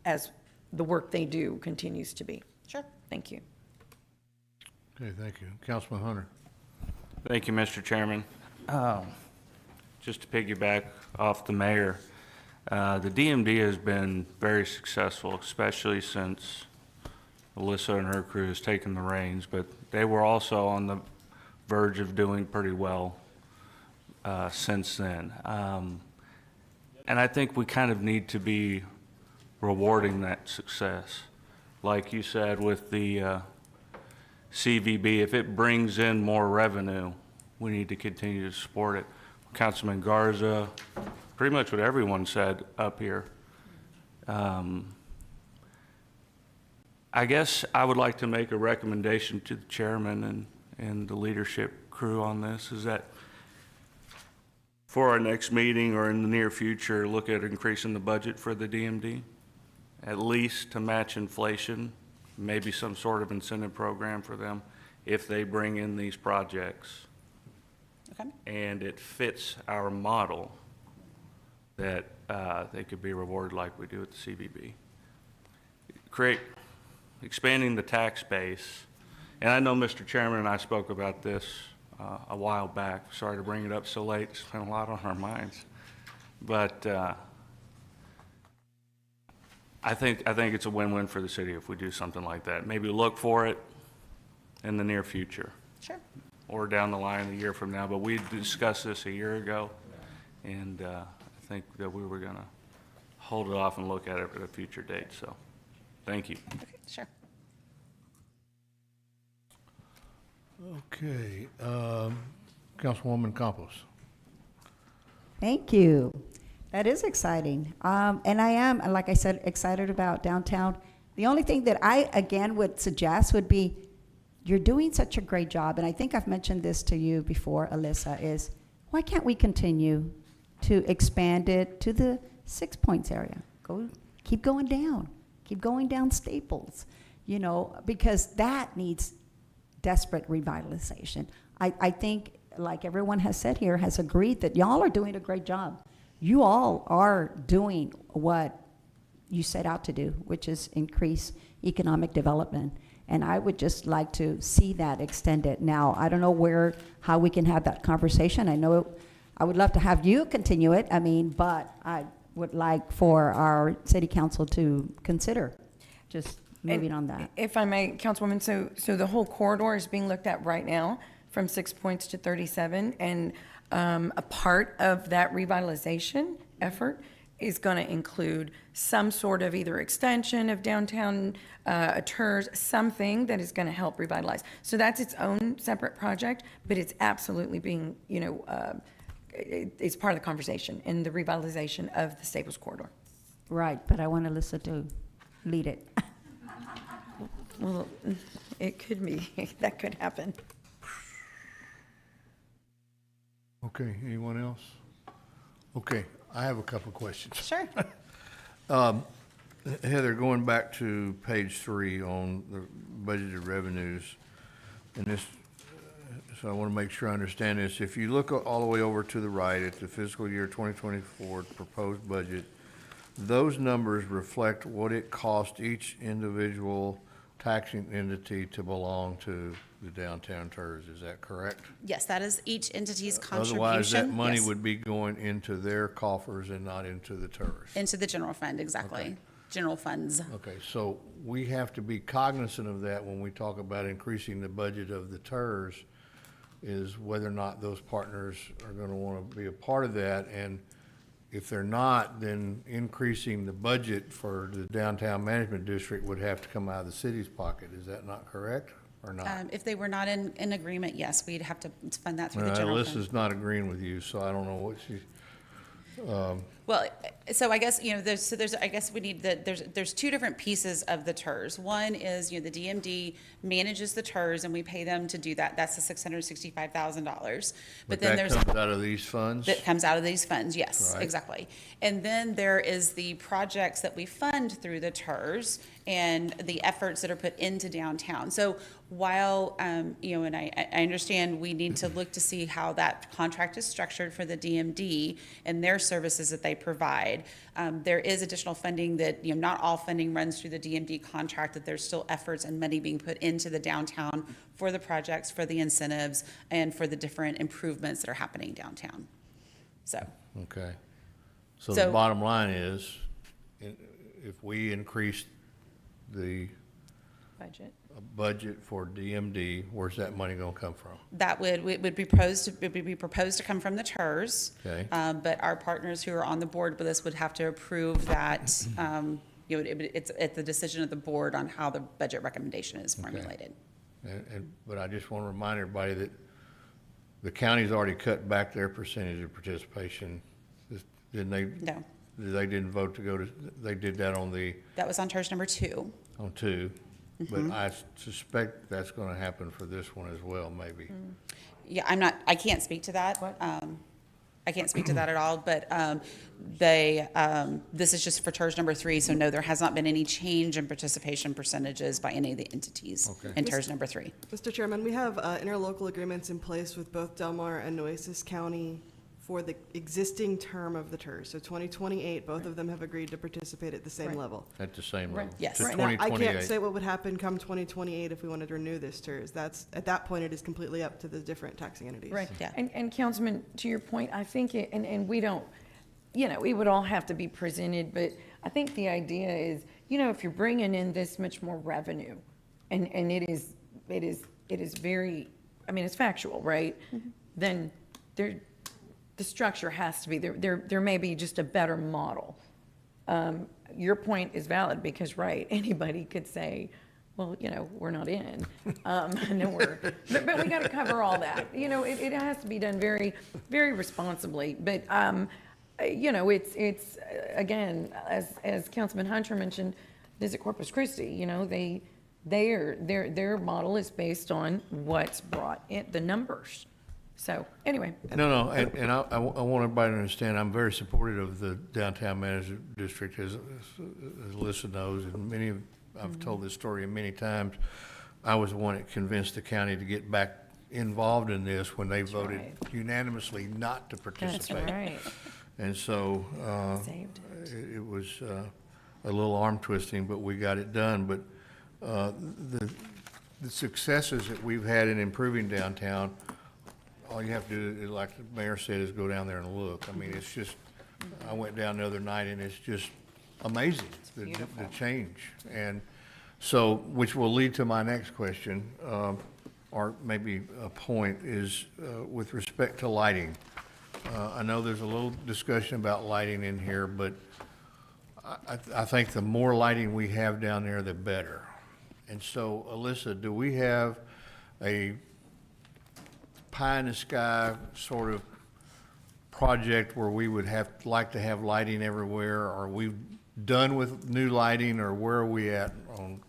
as the work they do continues to be. Sure. Thank you. Okay, thank you. Councilman Hunter. Thank you, Mr. Chairman. Just to piggyback off the mayor, the DMD has been very successful, especially since Alyssa and her crew has taken the reins, but they were also on the verge of doing pretty well since then. And I think we kind of need to be rewarding that success. Like you said with the CVB, if it brings in more revenue, we need to continue to support it. Councilman Garza, pretty much what everyone said up here. I guess I would like to make a recommendation to the chairman and the leadership crew on this, is that for our next meeting or in the near future, look at increasing the budget for the DMD, at least to match inflation, maybe some sort of incentive program for them if they bring in these projects. Okay. And it fits our model that they could be rewarded like we do at the CVB. Expanding the tax base, and I know Mr. Chairman and I spoke about this a while back. Sorry to bring it up so late. It's been a lot on our minds. But I think it's a win-win for the city if we do something like that. Maybe look for it in the near future. Sure. Or down the line a year from now. But we discussed this a year ago, and I think that we were going to hold it off and look at it at a future date. So thank you. Okay, sure. Okay, Councilwoman Campos. Thank you. That is exciting. And I am, like I said, excited about downtown. The only thing that I, again, would suggest would be, you're doing such a great job, and I think I've mentioned this to you before, Alyssa, is why can't we continue to expand it to the 6 Points area? Keep going down Staples, because that needs desperate revitalization. I think, like everyone has said here, has agreed that y'all are doing a great job. You all are doing what you set out to do, which is increase economic development. And I would just like to see that extended. Now, I don't know how we can have that conversation. I would love to have you continue it, but I would like for our city council to consider just moving on that. If I may, Councilwoman, so the whole corridor is being looked at right now from 6 Points to 37, and a part of that revitalization effort is going to include some sort of either extension of downtown, a TIRZ, something that is going to help revitalize. So that's its own separate project, but it's absolutely being, it's part of the conversation in the revitalization of the Staples corridor. Right, but I want Alyssa to lead it. Well, it could be, that could happen. Okay, anyone else? Okay, I have a couple of questions. Sure. Heather, going back to page 3 on the budgeted revenues, and this, so I want to make sure I understand this. If you look all the way over to the right at the fiscal year 2024 proposed budget, those numbers reflect what it cost each individual taxing entity to belong to the downtown TIRZ. Is that correct? Yes, that is each entity's contribution. Otherwise, that money Yes. would be going into their coffers and not into the TIRZ. Into the general fund, exactly. Okay. General funds. Okay, so we have to be cognizant of that when we talk about increasing the budget of the TIRZ, is whether or not those partners are gonna wanna be a part of that, and if they're not, then increasing the budget for the downtown management district would have to come out of the city's pocket. Is that not correct, or not? If they were not in agreement, yes, we'd have to fund that through the general fund. Alyssa's not agreeing with you, so I don't know what she, Well, Well, so I guess, I guess we need there's two different pieces of the TIRZ. One is, the DMD manages the TIRZ and we pay them to do that. That's the $665,000. But then that there's. comes out of these funds? That comes out of these funds, yes, Right. exactly. And then there is the projects that we fund through the TIRZ and the efforts that are put into downtown. So while, and I understand we need to look to see how that contract is structured for the DMD and their services that they provide. There is additional funding that, not all funding runs through the DMD contract, that there's still efforts and money being put into the downtown for the projects, for the incentives, and for the different improvements that are happening downtown. So. Okay. So the bottom line is, if we increase the budget for DMD, where's that money gonna come from? That would be proposed to come from the TIRZ. Okay. But our partners who are on the board with us would have to approve that. It's at the decision of the board on how the budget recommendation is formulated. But I just want to remind everybody that the county's already cut back their percentage of participation, didn't they? No, They didn't vote to go to, they did that on that was on TIRZ number 2. on 2. But I suspect that's going to happen for this one as well, maybe. Yeah, I can't speak to that. I can't speak to that at all, but this is just for TIRZ number 3, so no, there has not been any change in participation percentages by any of the entities in TIRZ number 3. Mr. Chairman, we have interlocal agreements in place with both Del Mar and Nueces County for the existing term of the TIRZ. So 2028, both of them have agreed to participate at the same level. At the same level? Yes. To Right. Now, I 2028. can't say what would happen come 2028 if we wanted to renew this TIRZ. At that point, it is completely up to the different taxing entities. Right. Yeah. And Councilman, to your point, I think, and we don't, it would all have to be presented, but I think the idea is, if you're bringing in this much more revenue, and it is very, it's factual, right? Then the structure has to be, there may be just a better model. Your point is valid because, right, anybody could say, well, we're not in. But we got to cover all that. It has to be done very, very responsibly. But, it's again, as Councilman Hunter mentioned, Visit Corpus Christi, their model is based on what's brought in, the numbers. So, anyway. No, and I want everybody to understand, I'm very supportive of the downtown management district, as Alyssa knows, and I've told this story many times. I was the one that convinced the county to get back involved in this when they voted unanimously not to participate. That's right. And so, it was a little arm twisting, but we got it done. But the successes that we've had in improving downtown, all you have to do, like the mayor said, is go down there and look. I mean, it's just, I went down the other night and it's just amazing, the change. And so, which will lead to my next question, or maybe a point, is with respect to lighting. I know there's a little discussion about lighting in here, but I think the more lighting we have down there, the better. And so, Alyssa, do we have a pie in the sky sort of project where we would like to have lighting everywhere? Are we done with new lighting, or where are we at on?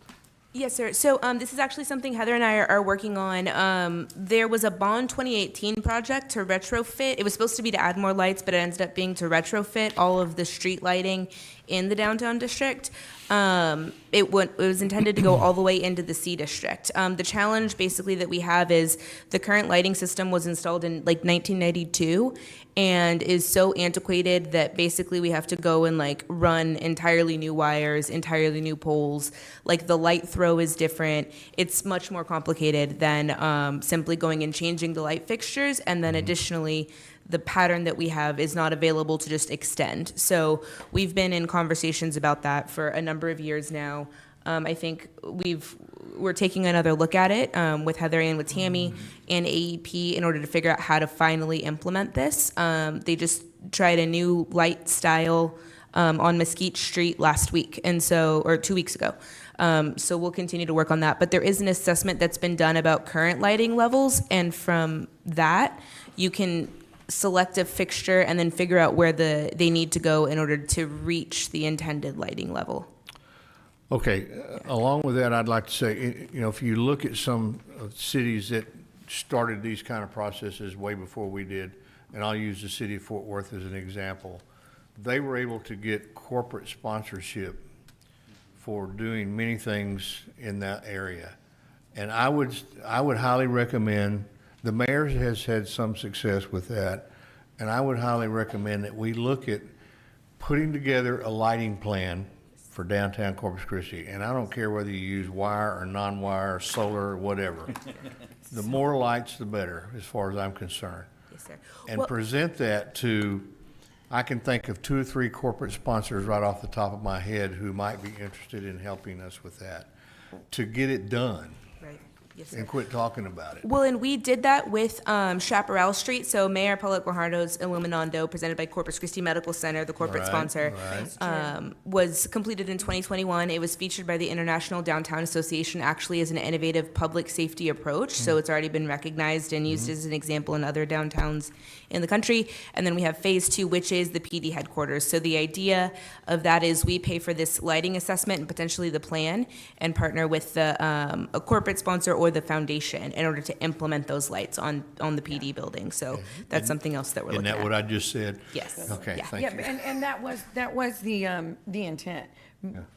Yes, sir. So this is actually something Heather and I are working on. There was a Bond 2018 project to retrofit. It was supposed to be to add more lights, but it ended up being to retrofit all of the street lighting in the downtown district. It was intended to go all the way into the C district. The challenge basically that we have is the current lighting system was installed in like 1992 and is so antiquated that basically we have to go and like run entirely new wires, entirely new poles. Like the light throw is different. It's much more complicated than simply going and changing the light fixtures. And then additionally, the pattern that we have is not available to just extend. So we've been in conversations about that for a number of years now. I think we're taking another look at it with Heather and with Tammy and AEP in order to figure out how to finally implement this. They just tried a new light style on Mesquite Street last week, or 2 weeks ago. So we'll continue to work on that. But there is an assessment that's been done about current lighting levels, and from that, you can select a fixture and then figure out where they need to go in order to reach the intended lighting level. Okay, along with that, I'd like to say, you know, if you look at some cities that started these kind of processes way before we did, and I'll use the city of Fort Worth as an example, they were able to get corporate sponsorship for doing many things in that area. And I would highly recommend, the mayor has had some success with that, and I would highly recommend that we look at putting together a lighting plan for downtown Corpus Christi. And I don't care whether you use wire or non-wire, solar or whatever. The more lights, the better, as far as I'm concerned. Yes, sir. And Well- present that to, I can think of 2 or 3 corporate sponsors right off the top of my head who might be interested in helping us with that, to get it done. Right. Yes, sir. And quit talking about it. Well, and we did that with Chaparral Street. So Mayor Paulo Guajardo's Illuminando, presented by Corpus Christi Medical Center, the corporate Right, sponsor, right. was completed in 2021. It was featured by the International Downtown Association actually as an innovative public safety approach. So it's already been recognized and used as an example in other downtowns in the country. And then we have phase 2, which is the PD headquarters. So the idea of that is we pay for this lighting assessment and potentially the plan and partner with the a corporate sponsor or the foundation in order to implement those lights on the PD building. So that's something else that we're Isn't looking that at. what I just said? Yes. Okay, Yeah. thank Yeah, you. and that was the intent.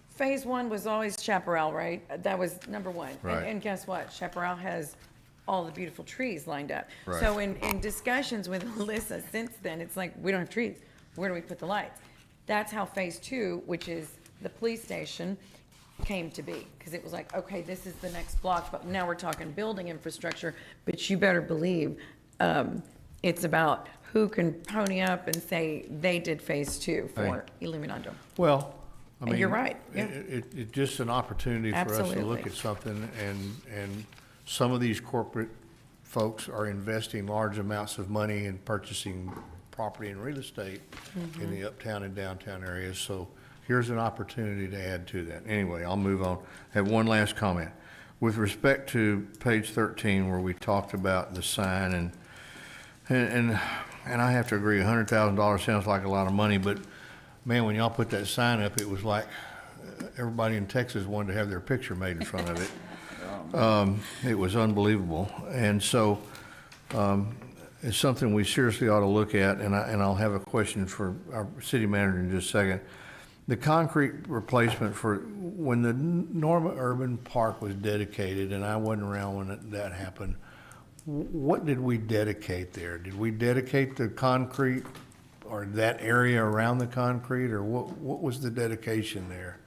Phase 1 was always Chaparral, right? That was number 1. Right. And guess what? Chaparral has all the beautiful trees lined up. Right. So in discussions with Alyssa since then, it's like, we don't have trees. Where do we put the lights? That's how phase 2, which is the police station, came to be. Because it was like, okay, this is the next block, but now we're talking building infrastructure. But you better believe it's about who can pony up and say they did phase 2 for Right. Illuminando. Well, I And mean. you're right, yeah. It's just an opportunity for us to look Absolutely. at something, and some of these corporate folks are investing large amounts of money in purchasing property and real estate in the uptown and downtown areas, so here's an opportunity to add to that. Anyway, I'll move on. Have one last comment. With respect to page 13, where we talked about the sign, and I have to agree, $100,000 sounds like a lot of money, but man, when y'all put that sign up, it was like everybody in Texas wanted to have their picture made in front of it. It was unbelievable. And so it's something we seriously ought to look at, and I'll have a question for our city manager in just a second. The concrete replacement for, when the Norma Urban Park was dedicated, and I wasn't around when that happened, what did we dedicate there? Did we dedicate the concrete or that area around the concrete, or what was the dedication there?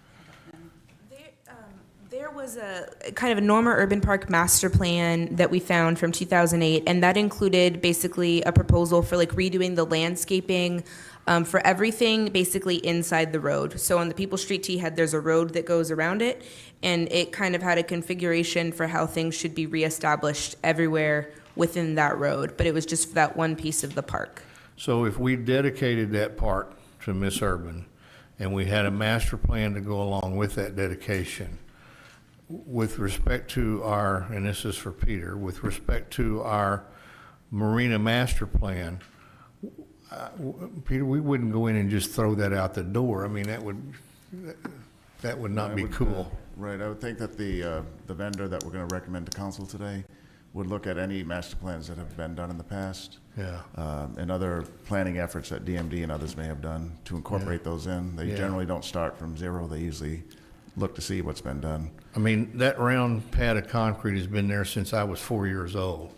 There was a kind of a Norma Urban Park master plan that we found from 2008, and that included basically a proposal for like redoing the landscaping for everything basically inside the road. So on the People Street T head, there's a road that goes around it, and it kind of had a configuration for how things should be reestablished everywhere within that road, but it was just for that one piece of the park. So if we dedicated that park to Miss Urban, and we had a master plan to go along with that dedication, with respect to our, and this is for Peter, with respect to our marina master plan, Peter, we wouldn't go in and just throw that out the door. I mean, that would not be cool. Right, I would think that the vendor that we're going to recommend to council today would look at any master plans that have been done in the past. Yeah. And other planning efforts that DMD and others may have done to incorporate those in. They Yeah. generally don't start from zero, they usually look to see what's been done. I mean, that round pad of concrete has been there since I was 4 years old.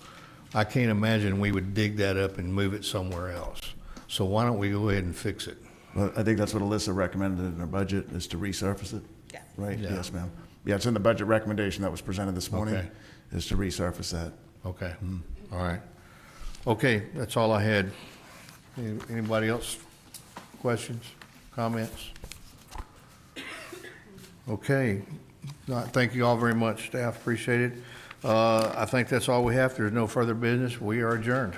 I can't imagine we would dig that up and move it somewhere else. So why don't we go ahead and fix it? Well, I think that's what Alyssa recommended in her budget, is to resurface it. Yeah. Right, Yeah. yes, ma'am. Yeah, it's in the budget recommendation that was presented this morning, Okay. is to resurface that. Okay, all right. Okay, that's all I had. Anybody else? Questions, comments? Okay, thank you all very much, staff, appreciate it. I think that's all we have. There's no further business. We are adjourned.